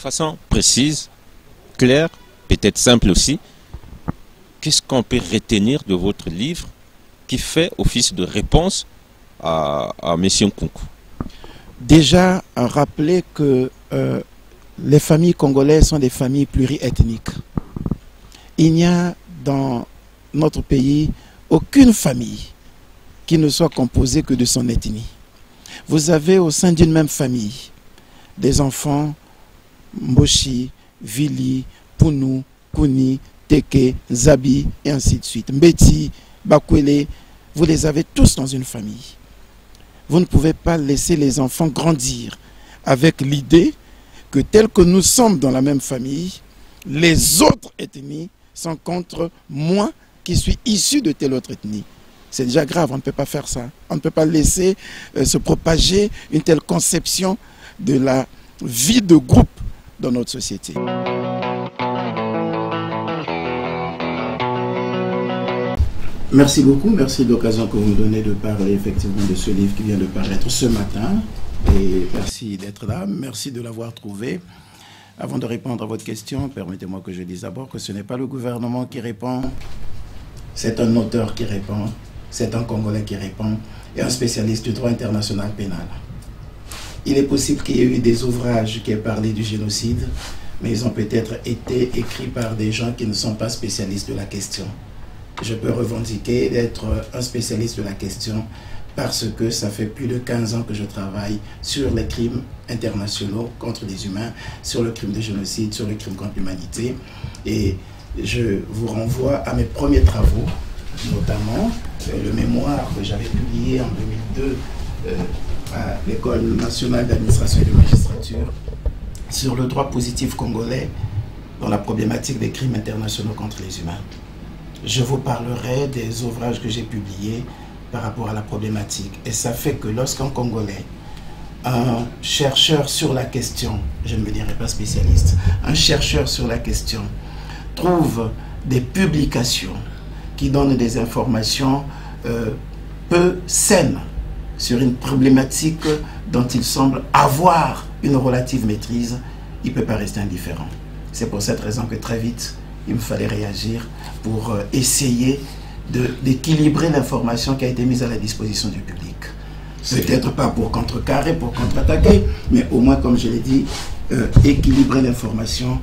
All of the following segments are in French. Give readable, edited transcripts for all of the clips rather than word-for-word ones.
façon précise, claire, peut-être simple aussi, qu'est-ce qu'on peut retenir de votre livre qui fait office de réponse à M. Nkunku? Déjà, rappeler que les familles congolaises sont des familles pluriethniques. Il n'y a dans notre pays aucune famille qui ne soit composée que de son ethnie. Vous avez au sein d'une même famille des enfants Mboshi, Vili, Pounou, Kouni, Teke, Zabi et ainsi de suite. Mbeti, Bakwele, vous les avez tous dans une famille. Vous ne pouvez pas laisser les enfants grandir avec l'idée que tel que nous sommes dans la même famille, les autres ethnies sont contre moi qui suis issu de telle autre ethnie. C'est déjà grave, on ne peut pas faire ça. On ne peut pas laisser se propager une telle conception de la vie de groupe dans notre société. Merci beaucoup, merci de l'occasion que vous me donnez de parler effectivement de ce livre qui vient de paraître ce matin. Et merci d'être là, merci de l'avoir trouvé. Avant de répondre à votre question, permettez-moi que je dise d'abord que ce n'est pas le gouvernement qui répond, c'est un auteur qui répond, c'est un Congolais qui répond et un spécialiste du droit international pénal. Il est possible qu'il y ait eu des ouvrages qui aient parlé du génocide, mais ils ont peut-être été écrits par des gens qui ne sont pas spécialistes de la question. Je peux revendiquer d'être un spécialiste de la question parce que ça fait plus de 15 ans que je travaille sur les crimes internationaux contre les humains, sur le crime de génocide, sur le crime contre l'humanité. Et je vous renvoie à mes premiers travaux, notamment le mémoire que j'avais publié en 2002 à l'École nationale d'administration et de magistrature sur le droit positif congolais dans la problématique des crimes internationaux contre les humains. Je vous parlerai des ouvrages que j'ai publiés par rapport à la problématique. Et ça fait que lorsqu'un Congolais, un chercheur sur la question, je ne me dirais pas spécialiste, un chercheur sur la question, trouve des publications qui donnent des informations peu saines sur une problématique dont il semble avoir une relative maîtrise, il ne peut pas rester indifférent. C'est pour cette raison que très vite, il me fallait réagir pour essayer d'équilibrer l'information qui a été mise à la disposition du public. Peut-être pas pour contrecarrer, pour contre-attaquer, mais au moins, comme je l'ai dit, équilibrer l'information,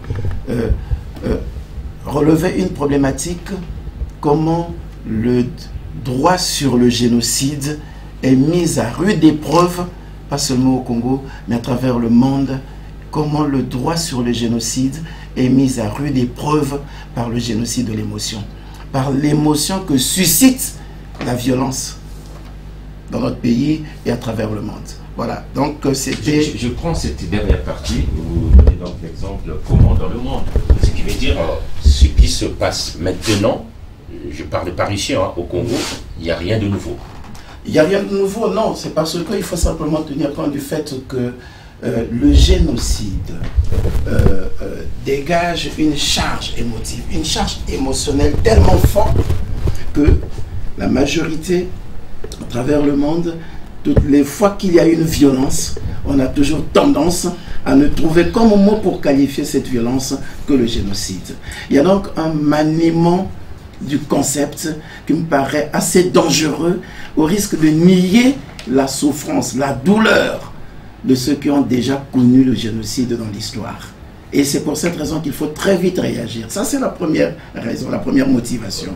relever une problématique, comment le droit sur le génocide est mis à rude épreuve, pas seulement au Congo, mais à travers le monde, comment le droit sur le génocide est mis à rude épreuve par le génocide de l'émotion, par l'émotion que suscite la violence dans notre pays et à travers le monde. Voilà, donc c'était... Je prends cette dernière partie, vous donnez donc l'exemple comment dans le monde, ce qui veut dire ce qui se passe maintenant, je parle par ici, hein, au Congo, il n'y a rien de nouveau. Il n'y a rien de nouveau, non, c'est parce qu'il faut simplement tenir compte du fait que le génocide dégage une charge émotive, une charge émotionnelle tellement forte que la majorité, à travers le monde, toutes les fois qu'il y a une violence, on a toujours tendance à ne trouver comme mot pour qualifier cette violence que le génocide. Il y a donc un maniement du concept qui me paraît assez dangereux au risque de nier la souffrance, la douleur de ceux qui ont déjà connu le génocide dans l'histoire. Et c'est pour cette raison qu'il faut très vite réagir. Ça, c'est la première raison, la première motivation.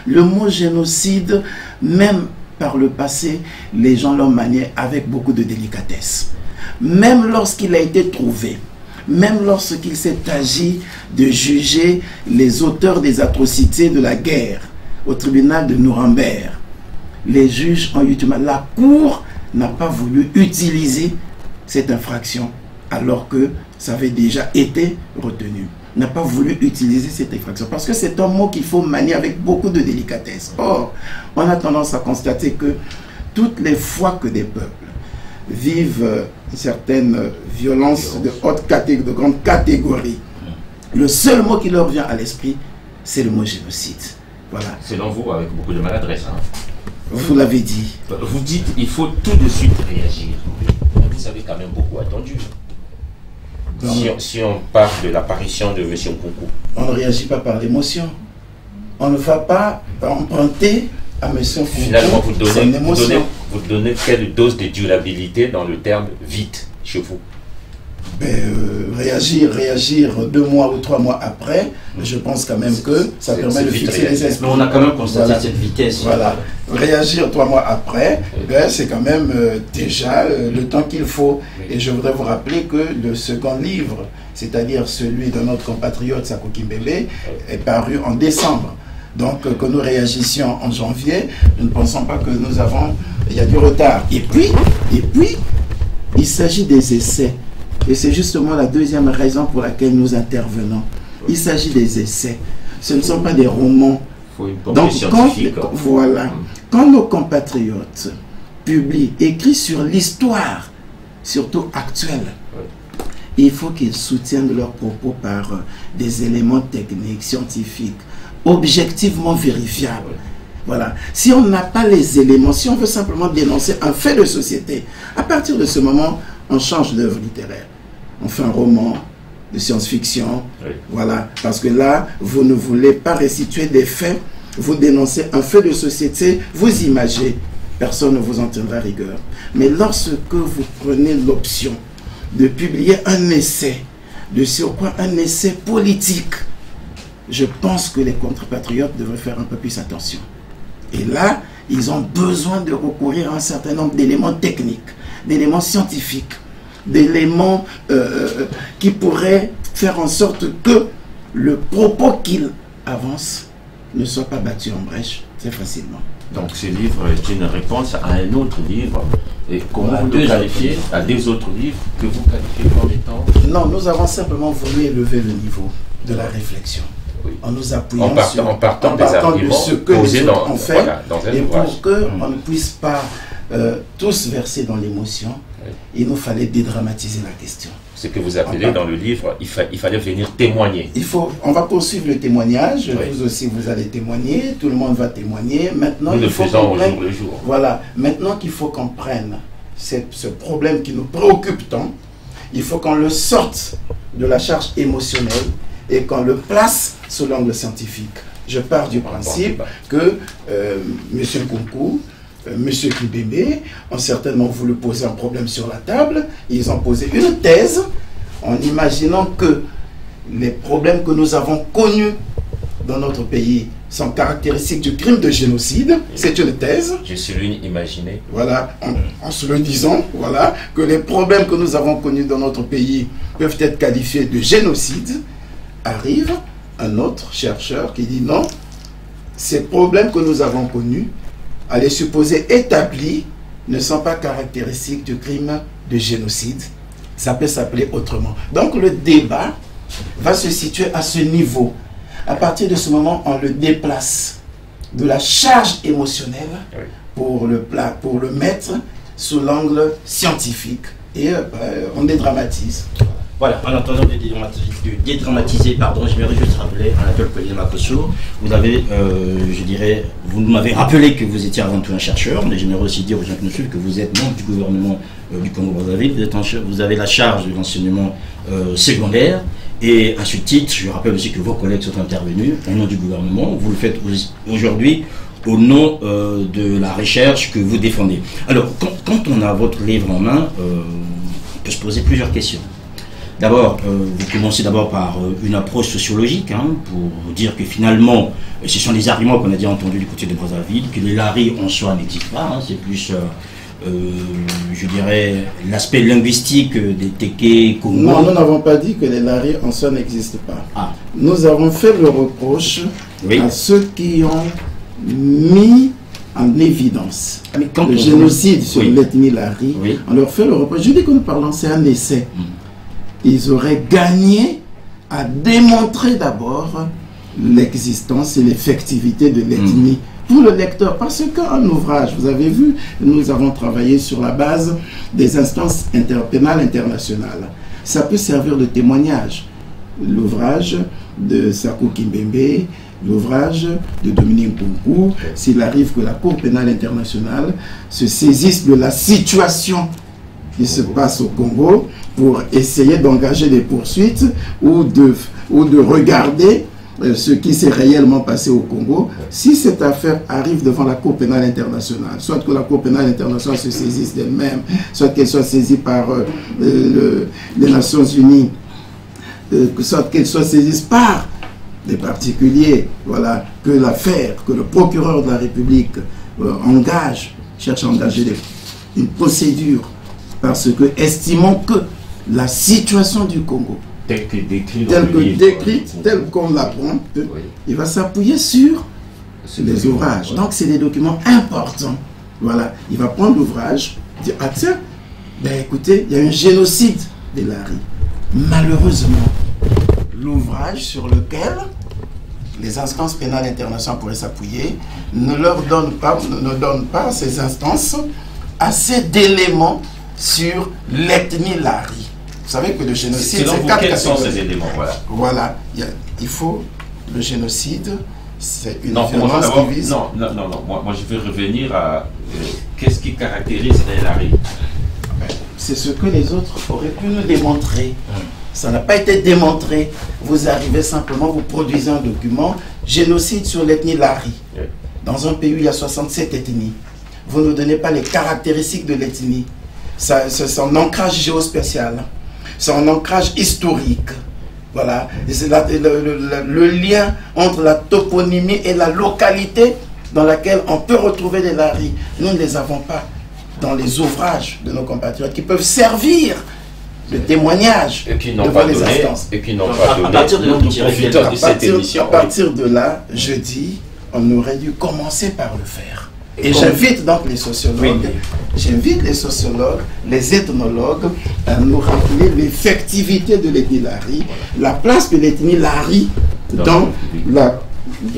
Le mot génocide, même par le passé, les gens l'ont manié avec beaucoup de délicatesse. Même lorsqu'il a été trouvé, même lorsqu'il s'est agi de juger les auteurs des atrocités de la guerre au tribunal de Nuremberg, les juges ont eu du mal. La Cour n'a pas voulu utiliser cette infraction alors que ça avait déjà été retenu. N'a pas voulu utiliser cette infraction parce que c'est un mot qu'il faut manier avec beaucoup de délicatesse. Or, on a tendance à constater que toutes les fois que des peuples vivent certaines violences de haute catégorie, de grande catégorie, le seul mot qui leur vient à l'esprit, c'est le mot génocide. Voilà. Selon vous, avec beaucoup de maladresse. Hein. Vous l'avez dit. Vous dites il faut tout de suite réagir. Vous avez quand même beaucoup attendu. Si on parle de l'apparition de M. Nkunku. On ne réagit pas par l'émotion. On ne va pas emprunter à M. Nkunku. Finalement, vous donnez quelle dose de durabilité dans le terme vite chez vous? Réagir 2 mois ou 3 mois après, je pense quand même que ça permet de fixer les esprits. Mais on a quand même constaté cette vitesse. Voilà. Réagir 3 mois après, c'est quand même déjà le temps qu'il faut. Et je voudrais vous rappeler que le second livre, c'est-à-dire celui de notre compatriote Sako Kimbembe, est paru en décembre. Donc que nous réagissions en janvier, nous ne pensons pas que il y a du retard. Et puis, il s'agit des essais. Et c'est justement la deuxième raison pour laquelle nous intervenons. Il s'agit des essais. Ce ne sont pas des romans. Donc, quand nos compatriotes publient, écrivent sur l'histoire, surtout actuelle, il faut qu'ils soutiennent leurs propos par des éléments techniques, scientifiques, objectivement vérifiables. Voilà. Si on n'a pas les éléments, si on veut simplement dénoncer un fait de société, à partir de ce moment, on change d'œuvre littéraire. On fait un roman de science-fiction, voilà, parce que là, vous ne voulez pas restituer des faits, vous dénoncez un fait de société, vous imagez, personne ne vous en tiendra rigueur. Mais lorsque vous prenez l'option de publier un essai, de surcroît un essai politique, je pense que les contre-patriotes devraient faire un peu plus attention. Et là, ils ont besoin de recourir à un certain nombre d'éléments techniques, d'éléments scientifiques, d'éléments qui pourraient faire en sorte que le propos qu'ils avancent ne soit pas battu en brèche très facilement. Donc ce livre est une réponse à un autre livre. Et comment vous le qualifiez à des autres livres que vous qualifiez comme étant? Non, nous avons simplement voulu élever le niveau de la réflexion. Oui. En nous appuyant en partant des arguments de ce que les autres ont fait, dans un et ouvrage. Pour qu'on ne puisse pas tous verser dans l'émotion, il nous fallait dédramatiser la question. Ce que vous appelez dans le livre, il fallait venir témoigner. On va poursuivre le témoignage, vous aussi vous allez témoigner, tout le monde va témoigner. Maintenant, nous le faisons au jour le jour. Voilà, maintenant qu'il faut qu'on prenne ce problème qui nous préoccupe tant, il faut qu'on le sorte de la charge émotionnelle et qu'on le place sous l'angle scientifique. Je pars du principe que M. Nkunku, M. Kimbembe ont certainement voulu poser un problème sur la table. Ils ont posé une thèse en imaginant que les problèmes que nous avons connus dans notre pays sont caractéristiques du crime de génocide. C'est une thèse. Je souligne imaginer. Voilà, en se le disant, voilà, que les problèmes que nous avons connus dans notre pays peuvent être qualifiés de génocide. Arrive un autre chercheur qui dit non, ces problèmes que nous avons connus, à les supposer établis, ne sont pas caractéristiques du crime de génocide. Ça peut s'appeler autrement. Donc le débat va se situer à ce niveau. À partir de ce moment, on le déplace de la charge émotionnelle pour le mettre sous l'angle scientifique. Et on dédramatise. Voilà, en attendant de dédramatiser, j'aimerais juste rappeler Anatole Polymakosso, vous avez, vous m'avez rappelé que vous étiez avant tout un chercheur, mais j'aimerais aussi dire aux gens qui nous suivent que vous êtes membre du gouvernement du Congo-Brazzaville, vous avez la charge de l'enseignement secondaire, et à ce titre, je rappelle aussi que vos collègues sont intervenus au nom du gouvernement, vous le faites aujourd'hui au nom de la recherche que vous défendez. Alors, quand on a votre livre en main, on peut se poser plusieurs questions. D'abord, vous commencez d'abord par une approche sociologique, pour dire que finalement, ce sont les arguments qu'on a déjà entendus du côté de Brazzaville, que les laris en soi n'existent pas, c'est plus, je dirais, l'aspect linguistique des Téké, Congo. Non, nous n'avons pas dit que les laris en soi n'existent pas. Ah. Nous avons fait le reproche à ceux qui ont mis en évidence le génocide sur l'ethnie lari. On leur fait le reproche. Je dis que nous parlons, c'est un essai. Ils auraient gagné à démontrer d'abord l'existence et l'effectivité de l'ethnie pour le lecteur. Parce qu'un ouvrage, vous avez vu, nous avons travaillé sur la base des instances pénales internationales. Ça peut servir de témoignage. L'ouvrage de Sako Kimbembe, l'ouvrage de Dominique Nkunku, s'il arrive que la Cour pénale internationale se saisisse de la situation qui se passe au Congo pour essayer d'engager des poursuites ou de regarder ce qui s'est réellement passé au Congo. Si cette affaire arrive devant la Cour pénale internationale, soit que la Cour pénale internationale se saisisse d'elle-même, soit qu'elle soit saisie par les Nations Unies, soit qu'elle soit saisie par des particuliers, voilà, que l'affaire, que le procureur de la République cherche à engager une procédure, parce que estimons que la situation du Congo, telle qu'on l'apprend, il va s'appuyer sur les ouvrages. Donc c'est des documents importants. Voilà, il va prendre l'ouvrage, dire ah tiens, ben écoutez, il y a un génocide de Lari. Malheureusement, l'ouvrage sur lequel les instances pénales internationales pourraient s'appuyer ne donne pas ces instances assez d'éléments sur l'ethnie Lari. Vous savez que le génocide, c'est 4 catégories. Ces éléments, voilà. Il faut le génocide, c'est une violence qui vise. Non, moi je veux revenir à qu'est-ce qui caractérise les Lari. C'est ce que les autres auraient pu nous démontrer. Ça n'a pas été démontré. Vous arrivez simplement, vous produisez un document, génocide sur l'ethnie Lari. Dans un pays où il y a 67 ethnies. Vous ne donnez pas les caractéristiques de l'ethnie. C'est son ancrage géospatial. Son ancrage historique. Voilà. C'est le lien entre la toponymie et la localité dans laquelle on peut retrouver des Lari. Nous ne les avons pas dans les ouvrages de nos compatriotes qui peuvent servir de témoignage devant les instances. Et qui n'ont pas donné. À partir de là, je dis, on aurait dû commencer par le faire. Et j'invite donc les sociologues, les ethnologues à nous rappeler l'effectivité de l'ethnie Lari, la place de l'ethnie Lari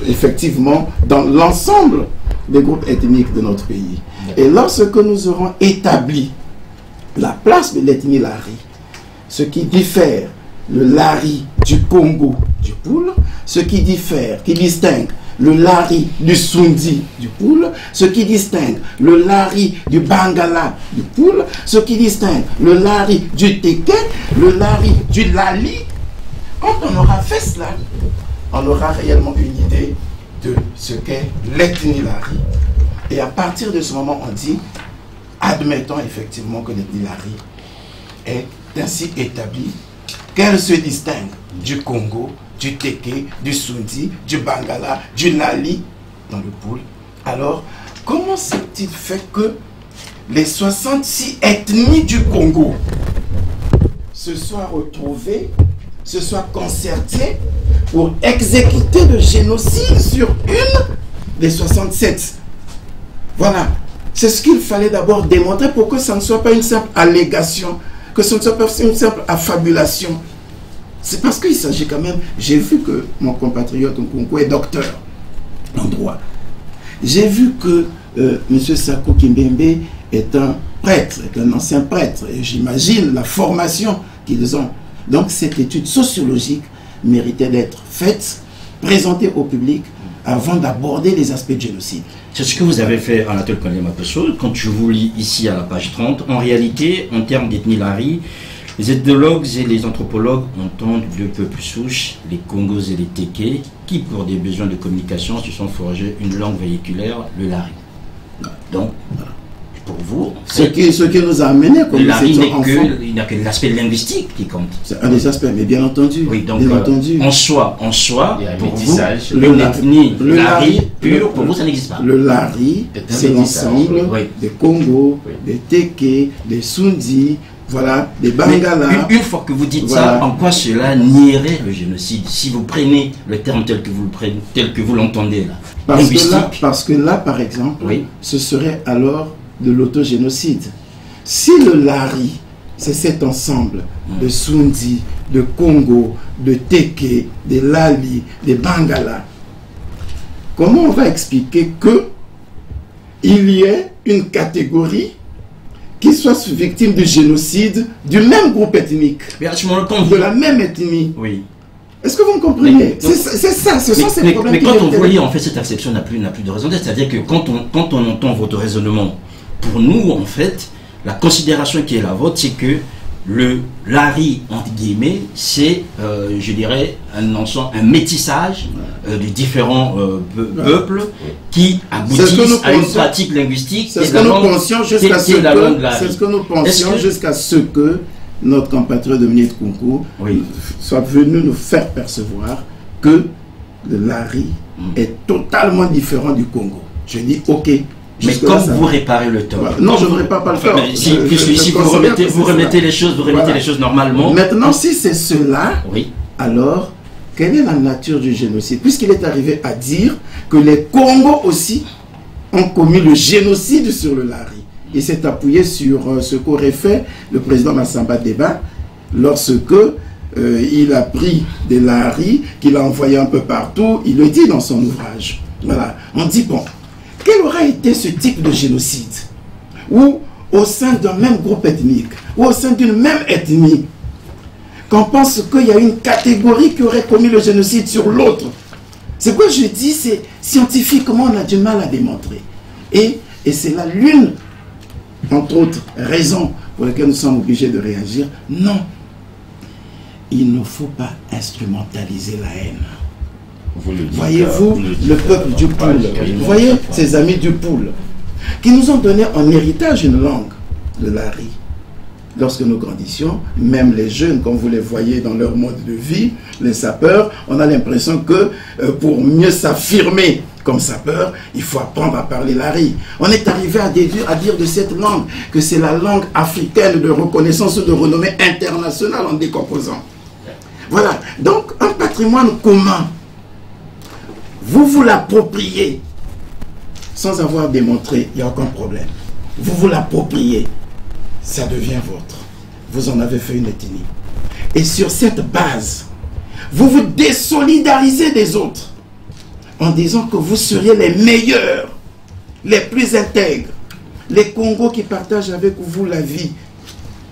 effectivement dans l'ensemble des groupes ethniques de notre pays. Et lorsque nous aurons établi la place de l'ethnie Lari, ce qui diffère le Lari du Congo du Poul, ce qui distingue le Lari du Sundi du Poul, ce qui distingue le Lari du Bangala du Poul, ce qui distingue le Lari du Teke, le Lari du Lali. Quand on aura fait cela, on aura réellement une idée de ce qu'est l'ethnie Lari. Et à partir de ce moment, on dit, admettons effectivement que l'ethnie Lari est ainsi établie, qu'elle se distingue du Congo, du Teke, du Sundi, du Bangala, du Lali dans le Poul. Alors, comment s'est-il fait que les 66 ethnies du Congo se soient retrouvées, se soient concertées pour exécuter le génocide sur une des 67? Voilà. C'est ce qu'il fallait d'abord démontrer pour que ça ne soit pas une simple allégation, que ce ne soit pas une simple affabulation. C'est parce qu'il s'agit quand même... J'ai vu que mon compatriote Nkunku est docteur en droit. J'ai vu que M. Sako Kimbembe est un prêtre, est un ancien prêtre. Et j'imagine la formation qu'ils ont. Donc cette étude sociologique méritait d'être faite, présentée au public, avant d'aborder les aspects du génocide. C'est ce que vous avez fait à l'atelier Kondé Makosso. Quand je vous lis ici à la page 30, en réalité, en termes d'ethnie Lari, les ethnologues et les anthropologues entendent deux peuples souches, les Congos et les Teke, qui, pour des besoins de communication, se sont forgés une langue véhiculaire, le Lari. Donc, pour vous... Ce qui nous a amené comme le Lari il n'y a que l'aspect linguistique qui compte. C'est un des aspects, mais bien entendu. Oui, donc, bien entendu. En soi, pour vous, l'ethnie Lari pure, pour vous, ça n'existe pas. Le Lari, c'est l'ensemble des Congos, des Teke, des Sundi, voilà, des Bangala. Une fois que vous dites ça, en quoi cela nierait le génocide? Si vous prenez le terme tel que vous l'entendez là. Parce que là, par exemple, ce serait alors de l'autogénocide. Si le Lari, c'est cet ensemble de Sundi, de Congo, de Teke, de Lali, de Bangala, comment on va expliquer que il y ait une catégorie qui soit victime du génocide du même groupe ethnique, de la même ethnie? Oui. Est-ce que vous me comprenez? C'est ça, ce sont ces problèmes. Mais quand on voit en fait cette acception n'a plus de raison d'être, c'est-à-dire que quand on entend votre raisonnement, pour nous en fait, la considération qui est la vôtre, c'est que le Lari, entre guillemets, c'est, je dirais, un métissage de différents peuples qui aboutissent à une pratique linguistique. C'est ce que nous pensions jusqu'à ce que notre compatriote Dominique Kunku soit venu nous faire percevoir que le Lari est totalement différent du Congo. Je dis ok. Mais comme vous réparez le tort. Voilà. Non, je ne répare pas le tort. Si vous remettez les choses, les choses normalement. Maintenant, si c'est cela, alors quelle est la nature du génocide? Puisqu'il est arrivé à dire que les Congos aussi ont commis le génocide sur le Lari. Il s'est appuyé sur ce qu'aurait fait le président Massamba Deba lorsque il a pris des Lari, qu'il a envoyé un peu partout. Il le dit dans son ouvrage. Voilà. On dit, bon, quel aura été ce type de génocide où, au sein d'un même groupe ethnique, ou au sein d'une même ethnie, qu'on pense qu'il y a une catégorie qui aurait commis le génocide sur l'autre? C'est quoi je dis, c'est scientifiquement on a du mal à démontrer. Et c'est là l'une, entre autres, raisons pour lesquelles nous sommes obligés de réagir. Non, il ne faut pas instrumentaliser la haine. Voyez-vous, le peuple du Poule, vous voyez ces amis du Poule, qui nous ont donné en héritage une langue, le Lari. Lorsque nous grandissions, même les jeunes, comme vous les voyez dans leur mode de vie, les sapeurs, on a l'impression que pour mieux s'affirmer comme sapeur, il faut apprendre à parler Lari. On est arrivé à dire de cette langue que c'est la langue africaine de reconnaissance ou de renommée internationale en décomposant. Voilà, donc un patrimoine commun, vous l'appropriez sans avoir démontré, il n'y a aucun problème. Vous l'appropriez, ça devient votre. Vous en avez fait une ethnie. Et sur cette base, vous vous désolidarisez des autres en disant que vous seriez les meilleurs, les plus intègres. Les Congos qui partagent avec vous la vie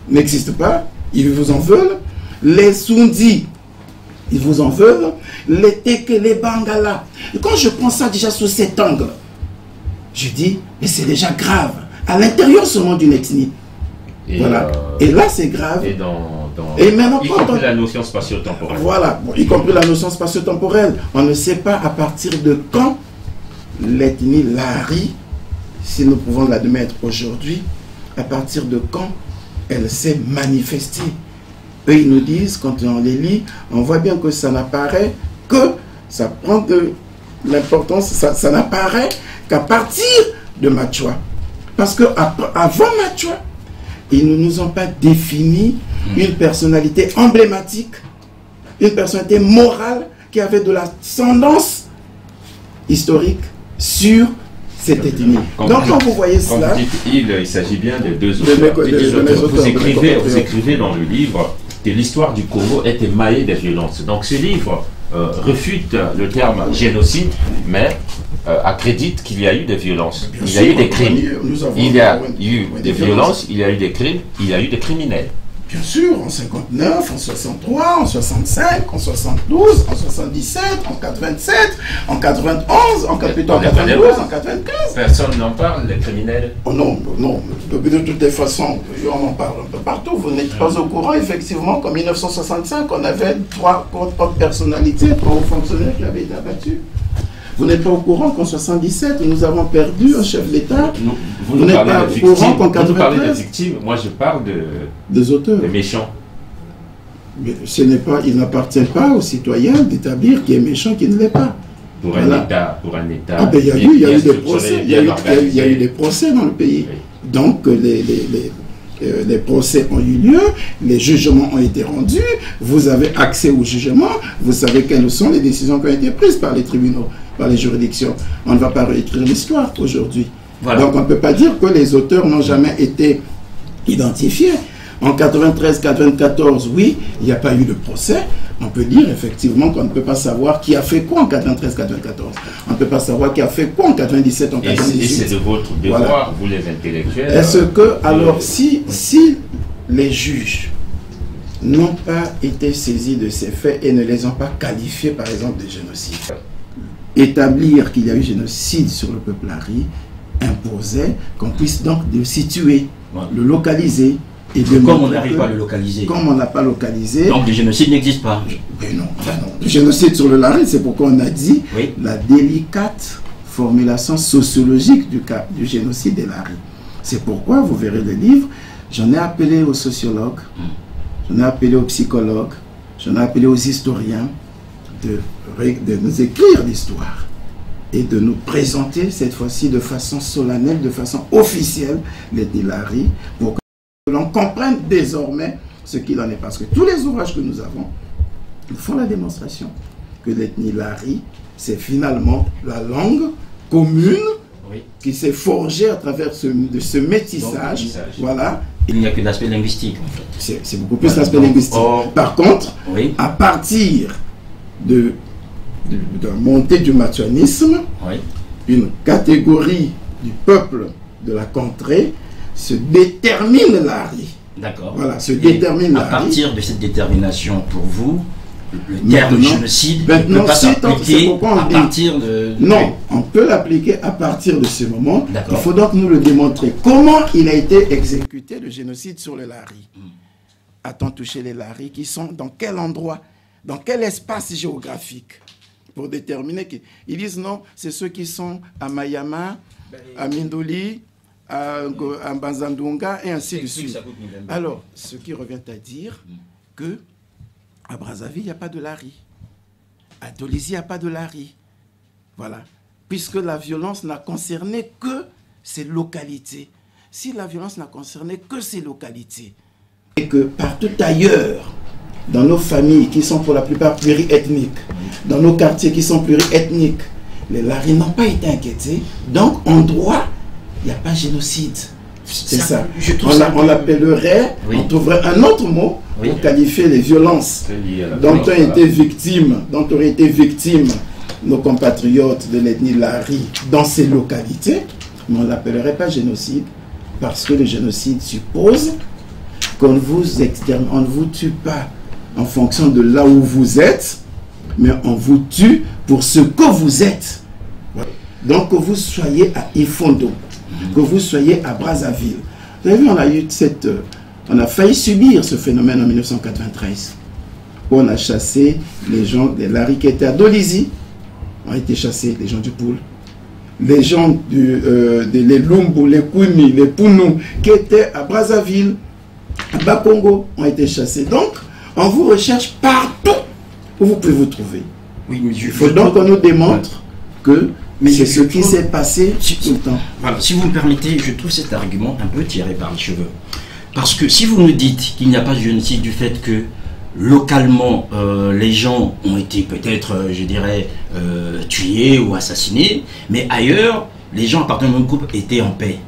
n'existent pas, ils vous en veulent. Les Sundis, ils vous en veulent. Les Teke, les Bangala. Et quand je prends ça déjà sous cet angle, je dis, mais c'est déjà grave. À l'intérieur seulement d'une ethnie. Et, voilà. Et là, c'est grave. Et maintenant, y compris la notion spatio-temporelle. Voilà, bon, y compris la notion spatio-temporelle. On ne sait pas à partir de quand l'ethnie Lari, si nous pouvons l'admettre aujourd'hui, à partir de quand elle s'est manifestée. Eux, ils nous disent, quand on les lit, on voit bien que ça n'apparaît que, ça prend de l'importance, ça n'apparaît qu'à partir de Machua. Parce qu'avant Machua, ils ne nous ont pas défini une personnalité emblématique, une personnalité morale qui avait de l'ascendance historique sur cette ethnie. Donc quand vous voyez cela... Quand vous dites il s'agit bien de deux auteurs. Vous écrivez dans le livre que l'histoire du Congo est émaillée des violences. Donc ce livre refute le terme génocide, mais accrédite qu'il y a eu des violences. Il y a eu des crimes. Il y a eu des violences, il y a eu des crimes, il y a eu des criminels. Bien sûr, en 59, en 63, en 65, en 72, en 77, en 87, en 91, en 92, en 95. Personne n'en parle, les criminels. Oh non, non, de toutes les façons, on en parle un peu partout. Vous n'êtes pas au courant, effectivement, qu'en 1965, on avait 3 personnalités, 3 hauts fonctionnaires qui avaient été abattus. Vous n'êtes pas au courant qu'en 77, nous avons perdu un chef d'État. Vous n'êtes pas au courant qu'en 93... Vous parlez des victimes, moi je parle des auteurs. Des méchants. Mais ce n'est pas, il n'appartient pas aux citoyens d'établir qui est méchant, qui ne l'est pas. Pour un État, pour un État. Ah ben, il y a eu des procès, il y a eu des procès dans le pays. Oui. Donc les procès ont eu lieu, les jugements ont été rendus, vous avez accès au jugement, vous savez quelles sont les décisions qui ont été prises par les tribunaux, par les juridictions. On ne va pas réécrire l'histoire aujourd'hui. Voilà. Donc on ne peut pas dire que les auteurs n'ont jamais été identifiés. En 93-94, oui, il n'y a pas eu de procès. On peut dire effectivement qu'on ne peut pas savoir qui a fait quoi en 93-94. On ne peut pas savoir qui a fait quoi en 97, en 98. Et c'est de votre devoir, voilà. Vous les intellectuels. Est-ce que, alors, si les juges n'ont pas été saisis de ces faits et ne les ont pas qualifiés, par exemple, de génocide, établir qu'il y a eu génocide sur le peuple Lari imposait qu'on puisse donc le situer, le localiser. Et comme on n'arrive pas à le localiser. Comme on n'a pas localisé. Donc le génocide n'existe pas. Mais non, non. Le génocide sur le Lari, c'est pourquoi on a dit la délicate formulation sociologique du génocide des Lari. C'est pourquoi, vous verrez le livre, j'en ai appelé aux sociologues, j'en ai appelé aux psychologues, j'en ai appelé aux historiens de nous écrire l'histoire et de nous présenter cette fois-ci de façon solennelle, de façon officielle, l'ethnie Lari, pour que l'on comprenne désormais ce qu'il en est. Parce que tous les ouvrages que nous avons, ils font la démonstration que l'ethnie Lari, c'est finalement la langue commune qui s'est forgée à travers ce métissage. Donc, il n'y a que l'aspect linguistique, en fait. C'est beaucoup plus l'aspect linguistique. Par contre, à partir de la montée du matuanisme, une catégorie du peuple de la contrée se détermine Lari. D'accord. Voilà, se détermine Lari. À partir de cette détermination, pour vous, le terme génocide ne peut pas s'appliquer à partir de... Non, on peut l'appliquer à partir de ce moment. Il faut donc nous le démontrer. Comment il a été exécuté, le génocide sur les Lari? A-t-on touché les Lari qui sont dans quel endroit, dans quel espace géographique? Pour déterminer qu'ils disent non, c'est ceux qui sont à Mayama, à Mindoli, à Banzandunga et ainsi de suite. Alors, ce qui revient à dire que à Brazzaville, il n'y a pas de Lari. À Dolisie, il n'y a pas de Lari. Voilà. Puisque la violence n'a concerné que ces localités. Si la violence n'a concerné que ces localités, et que partout ailleurs, dans nos familles qui sont pour la plupart pluriethniques, dans nos quartiers qui sont pluriethniques, les Lari n'ont pas été inquiétés. Donc, en droit, il n'y a pas génocide. C'est ça. On l'appellerait, on trouverait un autre mot pour qualifier les violences dont auraient été victimes nos compatriotes de l'ethnie Lari dans ces localités, mais on ne l'appellerait pas génocide parce que le génocide suppose qu'on ne vous tue pas en fonction de là où vous êtes, mais on vous tue pour ce que vous êtes. Donc que vous soyez à Ifondo, que vous soyez à Brazzaville. Vous avez vu, on a failli subir ce phénomène en 1993, où on a chassé les gens des Lari qui étaient à Dolisie, ont été chassés, les gens du Poul. Les gens les Lumbu, les Kuni, les Pounou, qui étaient à Brazzaville, à Bakongo, ont été chassés. Donc, on vous recherche partout où vous pouvez vous trouver. Oui, mais il faut donc qu'on nous démontre que c'est ce qui s'est passé tout le temps. Voilà, si vous me permettez, je trouve cet argument un peu tiré par les cheveux. Parce que si vous nous dites qu'il n'y a pas de génocide du fait que localement, les gens ont été peut-être, je dirais, tués ou assassinés, mais ailleurs, les gens appartenant au même groupe étaient en paix.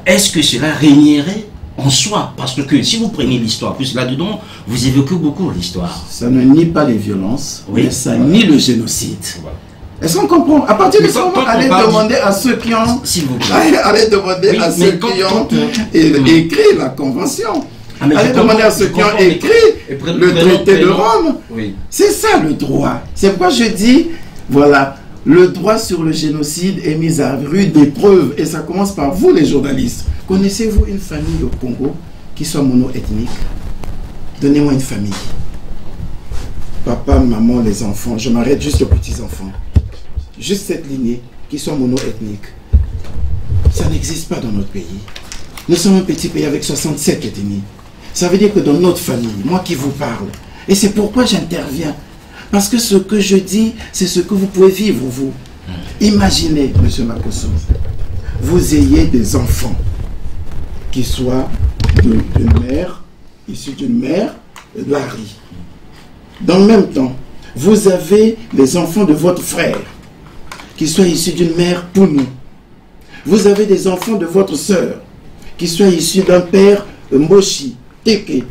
Est-ce que cela régnerait en soi? Parce que si vous prenez l'histoire, plus là-dedans, vous évoquez beaucoup l'histoire. Ça ne nie pas les violences, mais ça nie le génocide. Voilà. Est-ce qu'on comprend? À partir de ce moment, allez demander à ceux qui ont... S'il vous plaît. Allez demander à ceux qui ont écrit la Convention. Allez demander à ceux qui ont écrit le traité de Rome. C'est ça le droit. C'est pourquoi je dis, voilà, le droit sur le génocide est mis à rude épreuve. Et ça commence par vous, les journalistes. Connaissez-vous une famille au Congo qui soit mono-ethnique? Donnez-moi une famille. Papa, maman, les enfants. Je m'arrête juste aux petits-enfants. Juste cette lignée qui soit mono-ethnique. Ça n'existe pas dans notre pays. Nous sommes un petit pays avec 67 ethnies. Ça veut dire que dans notre famille, moi qui vous parle, et c'est pourquoi j'interviens, parce que ce que je dis, c'est ce que vous pouvez vivre, vous. Imaginez, M. Makosso, vous ayez des enfants qui soient issus d'une mère Lari. Dans le même temps, vous avez les enfants de votre frère qui soient issus d'une mère Pounou. Vous avez des enfants de votre sœur qui soient issus d'un père Mboshi, Teke.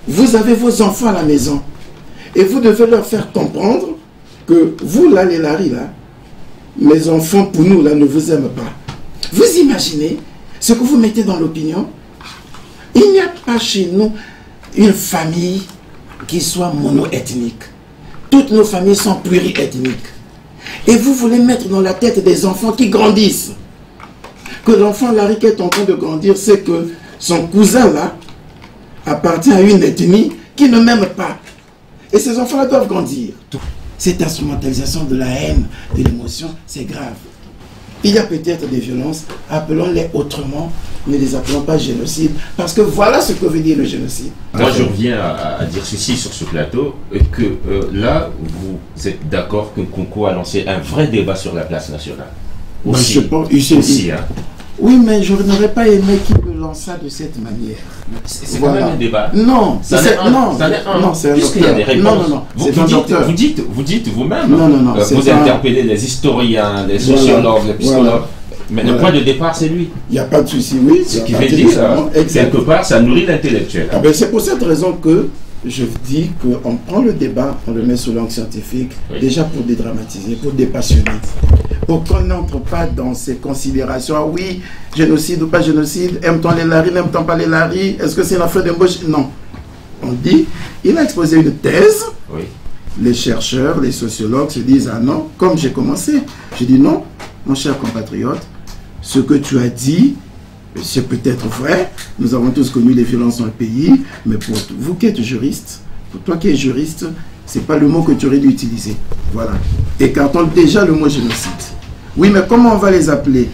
Vous avez vos enfants à la maison et vous devez leur faire comprendre que vous, là, les Lari, là, mes enfants Pounou, là, ne vous aiment pas. Vous imaginez ce que vous mettez dans l'opinion? Il n'y a pas chez nous une famille qui soit mono-ethnique. Toutes nos familles sont pluriethniques. Et vous voulez mettre dans la tête des enfants qui grandissent que l'enfant Larry qui est en train de grandir, c'est que son cousin là appartient à une ethnie qui ne m'aime pas. Et ces enfants-là doivent grandir. Cette instrumentalisation de la haine, de l'émotion, c'est grave. Il y a peut-être des violences, appelons-les autrement, ne les appelons pas génocide, parce que voilà ce que veut dire le génocide. Moi, je reviens à dire ceci sur ce plateau, que là, vous êtes d'accord que Nkunku a lancé un vrai débat sur la place nationale. Aussi, je pense, aussi, hein. Oui, mais je n'aurais pas aimé qu'il me lance ça de cette manière. C'est quand même un débat. Non, c'est un puisqu'il y a des réponses. Non, vous dites vous-même, vous interpellez les historiens, les sociologues, les psychologues. Mais le point de départ, c'est lui. Il n'y a pas de souci, oui. Ce qui veut dire, quelque part, ça nourrit l'intellectuel. C'est pour cette raison que je dis qu'on prend le débat, on le met sous l'angle scientifique, déjà pour dédramatiser, pour dépassionner, pour qu'on n'entre pas dans ces considérations. Ah oui, génocide ou pas génocide, aime-t-on les Larry, n'aime-t-on pas les Larry, est-ce que c'est une affaire d'embauche? Non. On dit, il a exposé une thèse, les chercheurs, les sociologues se disent, ah non, comme j'ai commencé, je dis non, mon cher compatriote, ce que tu as dit, c'est peut-être vrai, nous avons tous connu les violences dans le pays, mais pour vous qui êtes juriste, pour toi qui es juriste, ce n'est pas le mot que tu aurais dû utiliser. Voilà. Écartons déjà le mot génocide. Oui, mais comment on va les appeler?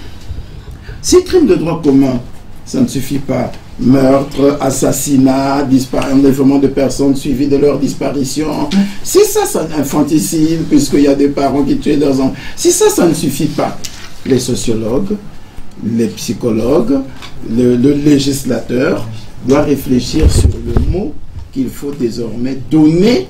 Si crime de droit commun, ça ne suffit pas. Meurtre, assassinat, enlèvement de personnes suivies de leur disparition. Si ça, c'est infanticide, puisqu'il y a des parents qui tuent leurs enfants. Si ça, ça ne suffit pas. Les sociologues, les psychologues, le législateur doit réfléchir sur le mot qu'il faut désormais donner,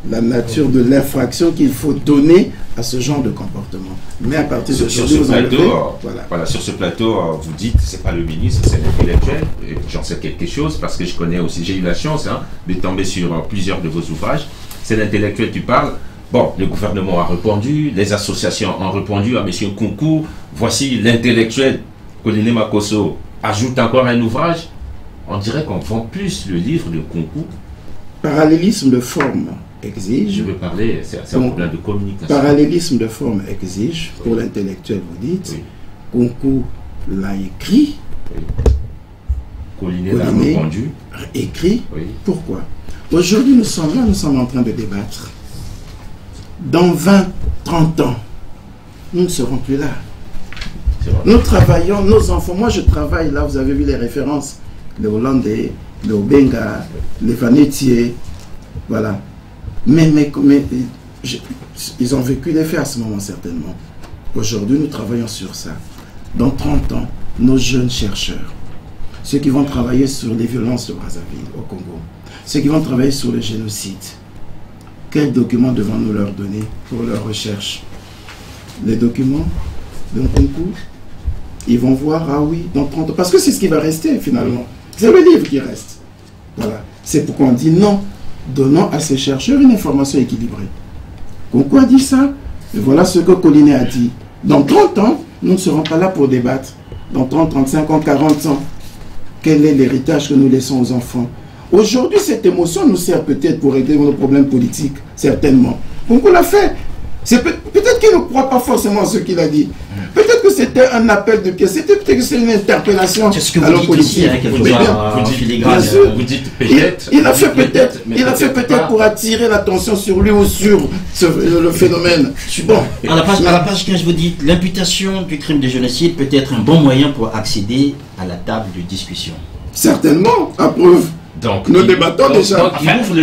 la nature de l'infraction qu'il faut donner à ce genre de comportement. Mais à partir de sur ce plateau, vous dites, c'est pas le ministre, c'est l'intellectuel. J'en sais quelque chose parce que je connais aussi, j'ai eu la chance de tomber sur plusieurs de vos ouvrages. C'est l'intellectuel, tu parles. Bon, le gouvernement a répondu, les associations ont répondu à M. Nkunku. Voici l'intellectuel, Colline Makosso, ajoute encore un ouvrage. On dirait qu'on vend plus le livre de Nkunku. Parallélisme de forme exige. Je veux parler, c'est un problème de communication. Parallélisme de forme exige, pour l'intellectuel, vous dites, Nkunku l'a écrit. Colline l'a répondu. Écrit. Pourquoi? Aujourd'hui, nous sommes en train de débattre. Dans 20, 30 ans, nous ne serons plus là. Nous travaillons, nos enfants, moi je travaille là, vous avez vu les références, les Hollandais, les Obenga, les Vanetier, voilà. Mais ils ont vécu les faits à ce moment certainement. Aujourd'hui, nous travaillons sur ça. Dans 30 ans, nos jeunes chercheurs, ceux qui vont travailler sur les violences de Brazzaville au Congo, ceux qui vont travailler sur le génocide, quels documents devons-nous leur donner pour leur recherche? Les documents de Nkunku, ils vont voir, ah oui, dans 30 ans, parce que c'est ce qui va rester finalement. C'est le livre qui reste. Voilà. C'est pourquoi on dit non, donnons à ces chercheurs une information équilibrée. Nkunku a dit ça, et voilà ce que Colline a dit. Dans 30 ans, nous ne serons pas là pour débattre. Dans 30, 35 ans, 40 ans, quel est l'héritage que nous laissons aux enfants? Aujourd'hui, cette émotion nous sert peut-être pour régler nos problèmes politiques, certainement. Nkunku l'a fait. Peut-être qu'il ne croit pas forcément à ce qu'il a dit. Peut-être que c'était un appel de pied. Peut-être que c'est une interpellation à l'homme politique. Vous dites peut-être. Il a fait peut-être pour attirer l'attention sur lui ou sur le phénomène. Bon. À la page 15, vous dites l'imputation du crime de génocide peut être un bon moyen pour accéder à la table de discussion. Certainement, à preuve. Donc, nous débattons déjà.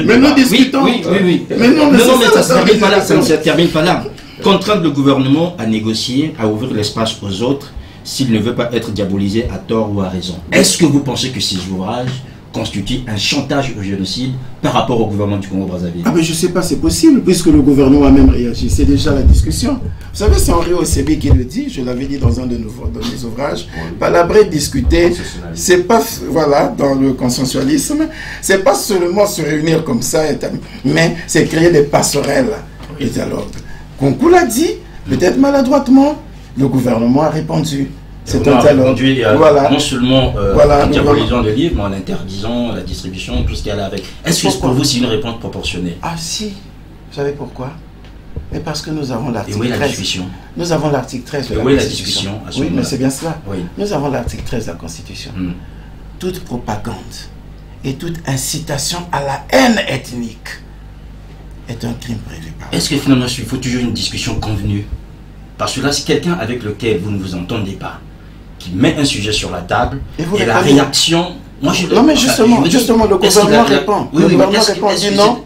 Mais nous discutons. Oui. Mais non, mais ça ne se termine pas là. Contraindre le gouvernement à négocier, à ouvrir l'espace aux autres, s'il ne veut pas être diabolisé à tort ou à raison. Est-ce que vous pensez que ces ouvrages constituent un chantage au génocide par rapport au gouvernement du Congo-Brazzaville? Ah ben je ne sais pas, c'est possible, puisque le gouvernement a même réagi. C'est déjà la discussion. Vous savez, c'est Henri Osebi qui le dit, je l'avais dit dans un de mes ouvrages, palabrer, discuter, c'est pas, voilà, dans le consensualisme, c'est pas seulement se réunir comme ça, mais c'est créer des passerelles et dialogue. Nkunku l'a dit, peut-être maladroitement, le gouvernement a répondu. C'est un dialogue. Voilà. Non seulement en diabolisant le livre, mais en interdisant la distribution, tout ce qu'il y a là avec. Est-ce que pour vous, c'est une réponse proportionnée? Ah si, vous savez pourquoi? Mais parce que nous avons l'article 13. Et où est la discussion? Nous avons l'article 13 de la Constitution. Où est la discussion à ce Oui, mais moment-là? c'est bien cela. Oui. Nous avons l'article 13 de la Constitution. Toute propagande et toute incitation à la haine ethnique est un crime prévu par. Est-ce que finalement il faut toujours une discussion convenue? Parce que là, c'est quelqu'un avec lequel vous ne vous entendez pas, qui met un sujet sur la table, et la réaction... Moi, non mais justement, le gouvernement répond. Le gouvernement répond, dit non,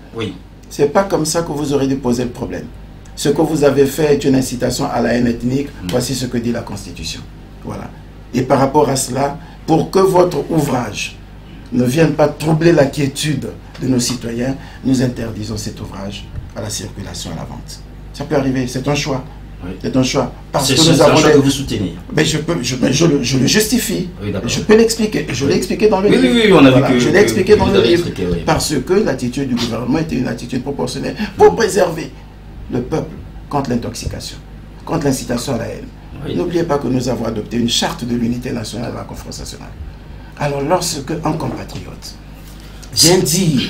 c'est pas comme ça que vous aurez dû poser le problème. Ce que vous avez fait est une incitation à la haine ethnique, voici ce que dit la Constitution. Voilà. Et par rapport à cela, pour que votre ouvrage ne vienne pas troubler la quiétude de nos citoyens, nous interdisons cet ouvrage à la circulation, à la vente. Ça peut arriver, c'est un choix. Oui. C'est un choix. Parce que nous avons que vous soutenez. Mais je le justifie. Oui, je peux l'expliquer. Je l'ai expliqué dans le livre. Oui, on a vu que je l'ai expliqué dans le livre. Oui. Parce que l'attitude du gouvernement était une attitude proportionnelle pour préserver le peuple contre l'intoxication, contre l'incitation à la haine. Oui. N'oubliez pas que nous avons adopté une charte de l'unité nationale de la conférence nationale. Alors lorsque un compatriote vient dire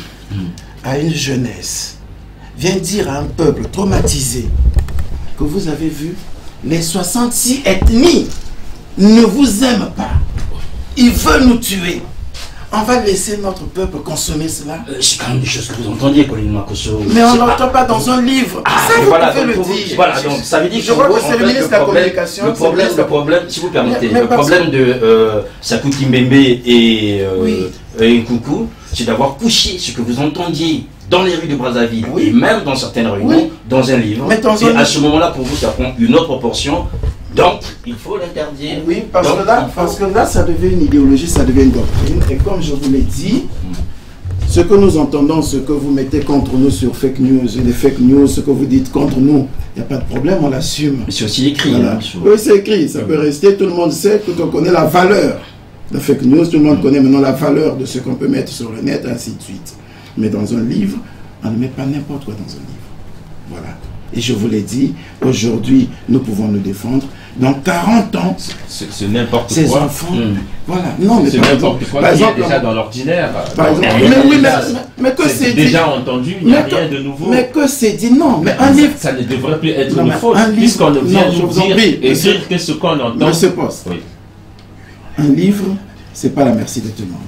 à une jeunesse, vient dire à un peuple traumatisé que vous avez vu, les 66 ethnies ne vous aiment pas. Ils veulent nous tuer. On va laisser notre peuple consommer cela. C'est quand même des choses que vous entendiez, Pauline Makosso. Mais on n'entend pas dans un livre. Ça, vous pouvez le dire. Voilà, donc ça veut dire que je crois que c'est le ministre de la Communication. Le problème, si vous permettez, le problème de Sakou Kimbembe et Nkoukou, c'est d'avoir couché ce que vous entendiez dans les rues de Brazzaville, et même dans certaines réunions, dans un livre. Et à ce moment-là, pour vous, ça prend une autre proportion. Donc, il faut l'interdire. Oui, parce que là, ça devient une idéologie, ça devient une doctrine. Et comme je vous l'ai dit, ce que nous entendons, ce que vous mettez contre nous sur fake news, les fake news, ce que vous dites contre nous, il n'y a pas de problème, on l'assume. Mais c'est aussi écrit. Voilà. Oui, c'est écrit, ça peut rester, tout le monde sait, tout le monde connaît la valeur de fake news, tout le monde connaît maintenant la valeur de ce qu'on peut mettre sur le net, ainsi de suite. Mais dans un livre, on ne met pas n'importe quoi dans un livre. Voilà. Et je vous l'ai dit, aujourd'hui, nous pouvons nous défendre. Dans 40 ans, c'est n'importe quoi. Ces enfants, voilà. Non, mais c'est n'importe quoi par exemple, qui est déjà dans l'ordinaire. Par exemple, mais que c'est dit. Déjà entendu, il n'y a rien de nouveau. Mais que c'est dit, non. Mais un livre. Ça ne devrait plus être une faute, puisqu'on vient nous dire et dire que ce qu'on entend. Monsieur Poste, un livre, c'est pas la merci de tout le monde.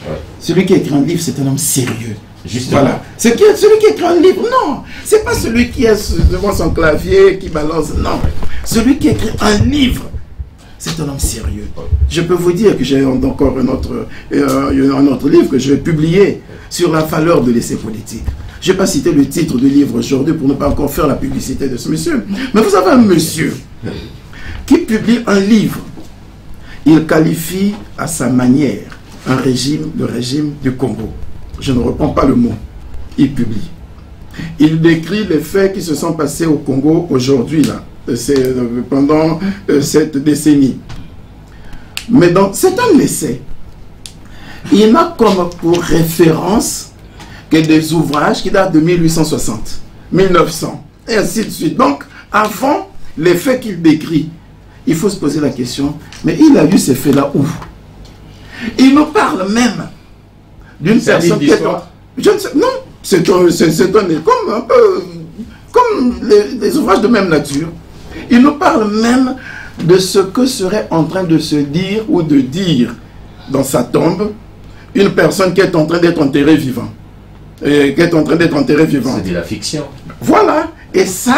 Ouais. Celui qui écrit un livre, c'est un homme sérieux. Justement. Voilà. Celui qui écrit un livre, non. C'est pas celui qui est devant son clavier, qui balance, non. Celui qui écrit un livre, c'est un homme sérieux. Je peux vous dire que j'ai encore un autre livre que je vais publier sur la valeur de l'essai politique. Je n'ai pas cité le titre du livre aujourd'hui pour ne pas encore faire la publicité de ce monsieur. Mais vous avez un monsieur qui publie un livre. Il qualifie à sa manière le régime du Congo. Je ne reprends pas le mot. Il publie. Il décrit les faits qui se sont passés au Congo aujourd'hui, là, pendant cette décennie. Mais c'est un essai. Il n'a comme pour référence que des ouvrages qui datent de 1860, 1900, et ainsi de suite. Donc, avant les faits qu'il décrit, il faut se poser la question, mais il a eu ces faits-là où? Il nous parle même d'une personne qui est... Je ne sais, non, c'est un peu comme les ouvrages de même nature. Il nous parle même de ce que serait en train de se dire ou de dire dans sa tombe une personne qui est en train d'être enterrée vivant. Qui est en train d'être enterrée vivante. C'est de la fiction. Voilà. Et ça,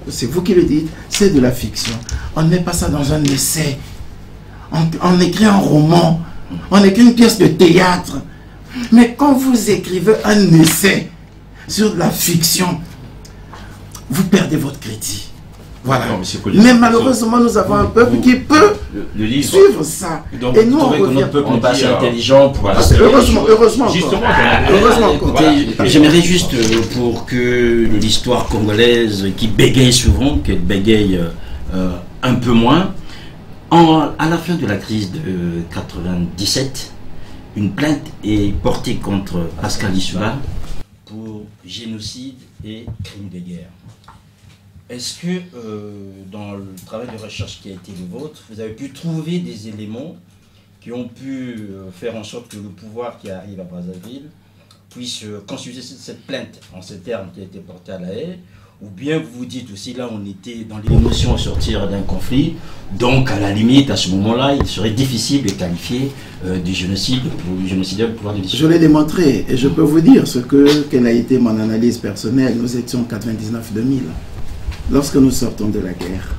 c'est vous qui le dites, c'est de la fiction. On ne met pas ça dans un essai. On écrit un roman. On écrit une pièce de théâtre. Mais quand vous écrivez un essai sur de la fiction, vous perdez votre crédit. Voilà. Non, mais malheureusement, nous avons un peuple qui peut suivre ça. Donc, et nous, on revient. Notre peuple n'est pas assez intelligent pour... Heureusement. Justement. J'aimerais juste, pour que l'histoire congolaise, qui bégaye souvent, qu'elle bégaye un peu moins, à la fin de la crise de 97, une plainte est portée contre Pascal Lissouba pour génocide et crime de guerre. Est-ce que dans le travail de recherche qui a été le vôtre, vous avez pu trouver des éléments qui ont pu faire en sorte que le pouvoir qui arrive à Brazzaville puisse consulter cette plainte en ces termes qui a été portée à La Haye, ou bien vous vous dites aussi, là on était dans l'émotion à sortir d'un conflit, donc à la limite, à ce moment-là, il serait difficile de qualifier du génocide ou génocidaire le pouvoir de l'histoire. Je l'ai démontré et je peux vous dire quelle a été mon analyse personnelle. Nous étions en 99-2000, lorsque nous sortons de la guerre.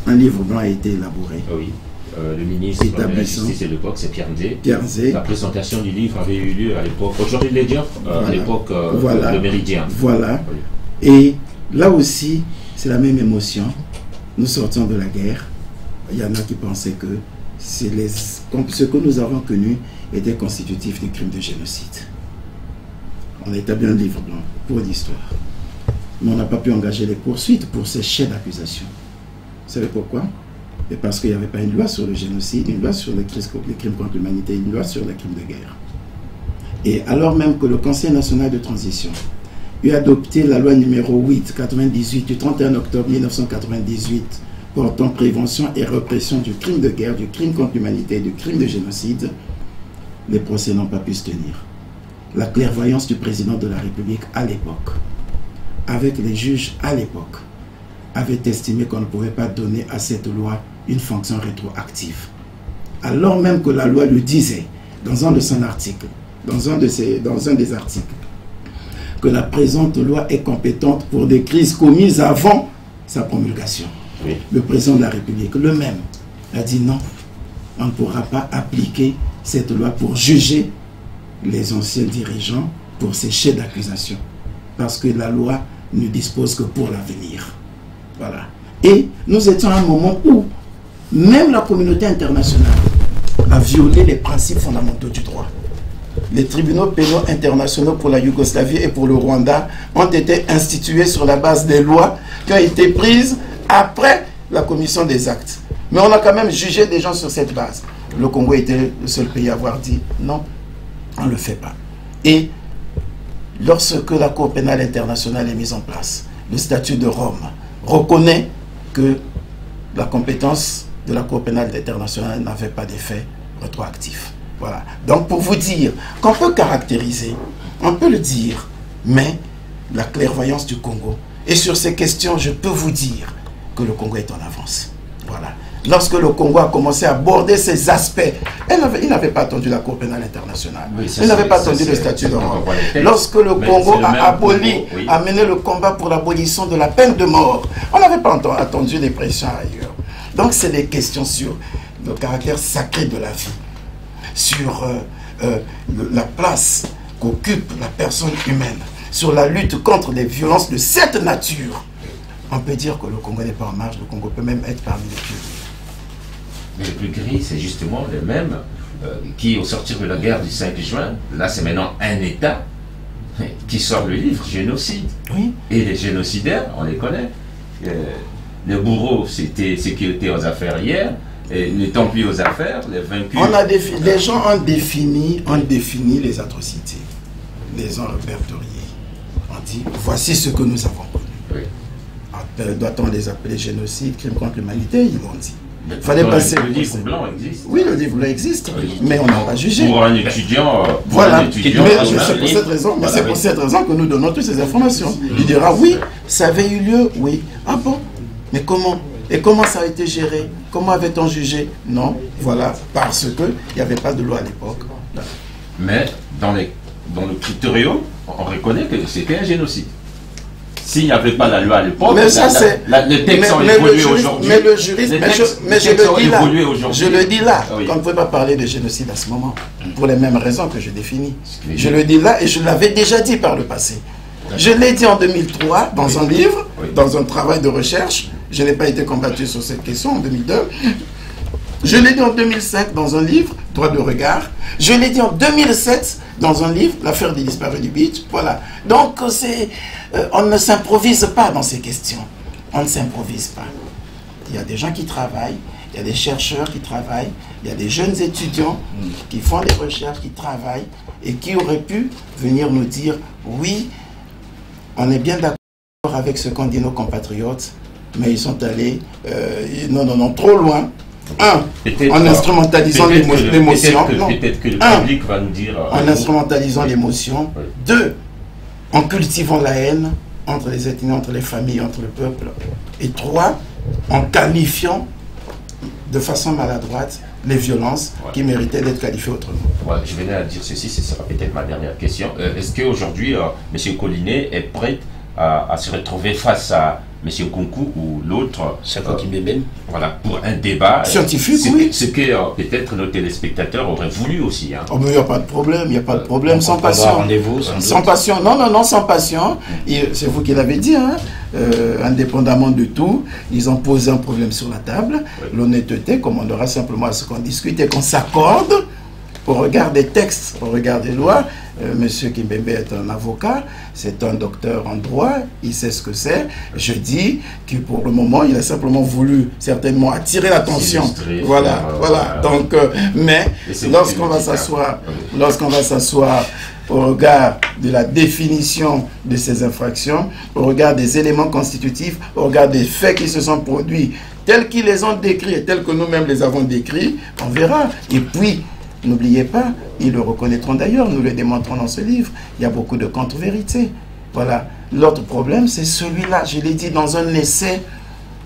Un livre blanc a été élaboré. Oui. Le ministre de la Justice de l'époque, c'est Pierre Nzé. La présentation du livre avait eu lieu à l'époque, aujourd'hui les dieux, à l'époque de Méridien. Voilà. Oui. Et là aussi, c'est la même émotion. Nous sortions de la guerre. Il y en a qui pensaient que ce que nous avons connu était constitutif du crime de génocide. On a établi un livre blanc pour l'histoire. Mais on n'a pas pu engager les poursuites pour ces chefs d'accusation. Vous savez pourquoi? Et parce qu'il n'y avait pas une loi sur le génocide, une loi sur les crimes contre l'humanité, une loi sur les crimes de guerre. Et alors même que le Conseil national de transition eut adopté la loi numéro 8/98 du 31 octobre 1998 portant prévention et répression du crime de guerre, du crime contre l'humanité et du crime de génocide, les procès n'ont pas pu se tenir. La clairvoyance du président de la République à l'époque, avec les juges à l'époque, avait estimé qu'on ne pouvait pas donner à cette loi une fonction rétroactive. Alors même que la loi le disait dans un de son article, dans un des articles, que la présente loi est compétente pour des crises commises avant sa promulgation. Oui. Le président de la République, le même, a dit non, on ne pourra pas appliquer cette loi pour juger les anciens dirigeants pour ces chefs d'accusation, parce que la loi ne dispose que pour l'avenir. Voilà. Et nous étions à un moment où même la communauté internationale a violé les principes fondamentaux du droit. Les tribunaux pénaux internationaux pour la Yougoslavie et pour le Rwanda ont été institués sur la base des lois qui ont été prises après la commission des actes. Mais on a quand même jugé des gens sur cette base. Le Congo était le seul pays à avoir dit non, on ne le fait pas. Et lorsque la Cour pénale internationale est mise en place, le statut de Rome reconnaît que la compétence de la Cour pénale internationale n'avait pas d'effet rétroactif. Voilà. Donc pour vous dire qu'on peut caractériser, on peut le dire, mais la clairvoyance du Congo, et sur ces questions, je peux vous dire que le Congo est en avance. Voilà. Lorsque le Congo a commencé à aborder ces aspects, il n'avait pas attendu la Cour pénale internationale. Oui, il n'avait pas attendu le statut de Rome. Lorsque le Congo a mené le combat pour l'abolition de la peine de mort, on n'avait pas attendu les pressions ailleurs. Donc c'est des questions sur le caractère sacré de la vie, sur la place qu'occupe la personne humaine, sur la lutte contre les violences de cette nature. On peut dire que le Congo n'est pas en marge, le Congo peut même être parmi les plus gris. Mais les plus gris, c'est justement les mêmes qui, au sortir de la guerre du 5 juin, là c'est maintenant un État qui sort le livre Génocide. Oui. Et les génocidaires, on les connaît. Les bourreaux, c'était ceux qui étaient aux affaires hier, et n'étant plus aux affaires, les vaincus. Les gens ont défini les atrocités, les ont répertoriés. On dit, voici ce que nous avons connu. Oui. Doit-on les appeler génocide, crime contre l'humanité? Ils l'ont dit. Il fallait passer. Le livre blanc existe. Oui, le livre blanc existe, mais on n'a pas jugé. Pour un étudiant. Voilà. C'est pour cette raison que nous donnons toutes ces informations. Il dira oui, ça avait eu lieu, oui. Ah bon? Mais comment? Et comment ça a été géré? Comment avait-on jugé? Non, voilà, parce qu'il n'y avait pas de loi à l'époque. Mais dans le critérium, on reconnaît que c'était un génocide. S'il n'y avait pas la loi à l'époque, le texte a évolué aujourd'hui. Mais le juriste, je le dis là, oui. Qu'on ne pouvait pas parler de génocide à ce moment, pour les mêmes raisons que je définis. Je le dis là et je l'avais déjà dit par le passé. Je l'ai dit en 2003 dans un livre, dans un travail de recherche. Je n'ai pas été combattu sur cette question en 2002. Je l'ai dit en 2005 dans un livre, Droit de regard. Je l'ai dit en 2007 dans un livre, L'affaire des disparus du beach. Voilà. Donc, on ne s'improvise pas dans ces questions. On ne s'improvise pas. Il y a des gens qui travaillent, il y a des chercheurs qui travaillent, il y a des jeunes étudiants qui font des recherches, qui travaillent et qui auraient pu venir nous dire oui, on est bien d'accord avec ce qu'ont dit nos compatriotes, mais ils sont allés non, trop loin. En instrumentalisant l'émotion. Peut-être que le public va nous dire. En instrumentalisant l'émotion. 2, en cultivant la haine. entre les ethnies, entre les familles, entre le peuple. Et 3, en qualifiant de façon maladroite les violences qui méritaient d'être qualifiées autrement. Ouais, je venais à dire ceci, ce sera peut-être ma dernière question. Est-ce qu'aujourd'hui, M. Collinet est prêt à se retrouver face à M. Nkunku ou l'autre, voilà, pour un débat scientifique, oui. Ce que peut-être nos téléspectateurs auraient voulu aussi. Hein. Oh, mais il n'y a pas de problème, il n'y a pas de problème, sans passion. Sans passion, non, sans passion. C'est vous qui l'avez dit, hein. Indépendamment de tout, ils ont posé un problème sur la table. Oui. L'honnêteté commandera simplement à ce qu'on discute et qu'on s'accorde au regard des textes, au regard des lois. Monsieur Kimbembe est un avocat, c'est un docteur en droit, il sait ce que c'est. Je dis que pour le moment, il a simplement voulu certainement attirer l'attention. Voilà. Donc, mais lorsqu'on va s'asseoir au regard de la définition de ces infractions, au regard des éléments constitutifs, au regard des faits qui se sont produits, tels qu'ils les ont décrits et tels que nous-mêmes les avons décrits, on verra. Et puis, n'oubliez pas, ils le reconnaîtront d'ailleurs, nous le démontrons dans ce livre, il y a beaucoup de contre-vérités. Voilà. L'autre problème, c'est celui-là. Je l'ai dit dans un essai,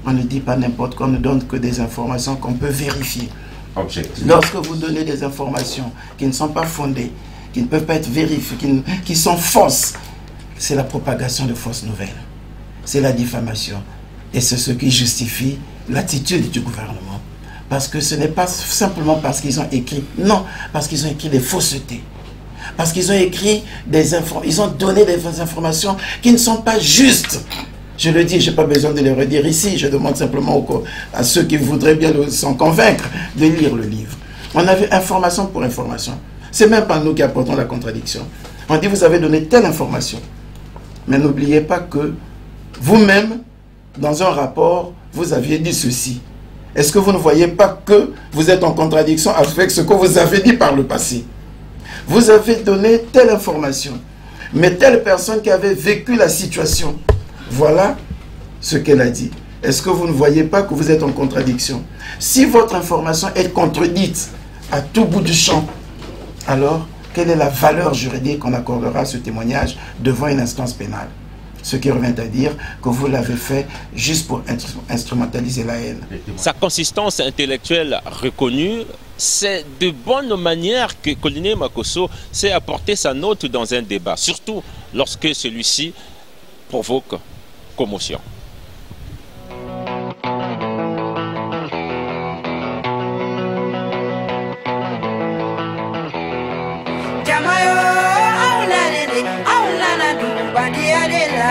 on ne dit pas n'importe quoi, on ne donne que des informations qu'on peut vérifier. Lorsque vous donnez des informations qui ne sont pas fondées, qui ne peuvent pas être vérifiées, qui sont fausses, c'est la propagation de fausses nouvelles. C'est la diffamation. Et c'est ce qui justifie l'attitude du gouvernement. Parce que ce n'est pas simplement parce qu'ils ont écrit, non, parce qu'ils ont écrit des faussetés. Parce qu'ils ont écrit ils ont donné des informations qui ne sont pas justes. Je le dis, je n'ai pas besoin de le redire ici, je demande simplement à ceux qui voudraient bien s'en convaincre de lire le livre. On avait information pour information. Ce n'est même pas nous qui apportons la contradiction. On dit, vous avez donné telle information. Mais n'oubliez pas que vous-même, dans un rapport, vous aviez dit ceci. Est-ce que vous ne voyez pas que vous êtes en contradiction avec ce que vous avez dit par le passé? Vous avez donné telle information, mais telle personne qui avait vécu la situation, voilà ce qu'elle a dit. Est-ce que vous ne voyez pas que vous êtes en contradiction? Si votre information est contredite à tout bout du champ, alors quelle est la valeur juridique qu'on accordera à ce témoignage devant une instance pénale? Ce qui revient à dire que vous l'avez fait juste pour instrumentaliser la haine. Sa consistance intellectuelle reconnue, c'est de bonne manière que Collinet Makosso sait apporter sa note dans un débat, surtout lorsque celui-ci provoque commotion. Jamayo, aulana du, badia de la.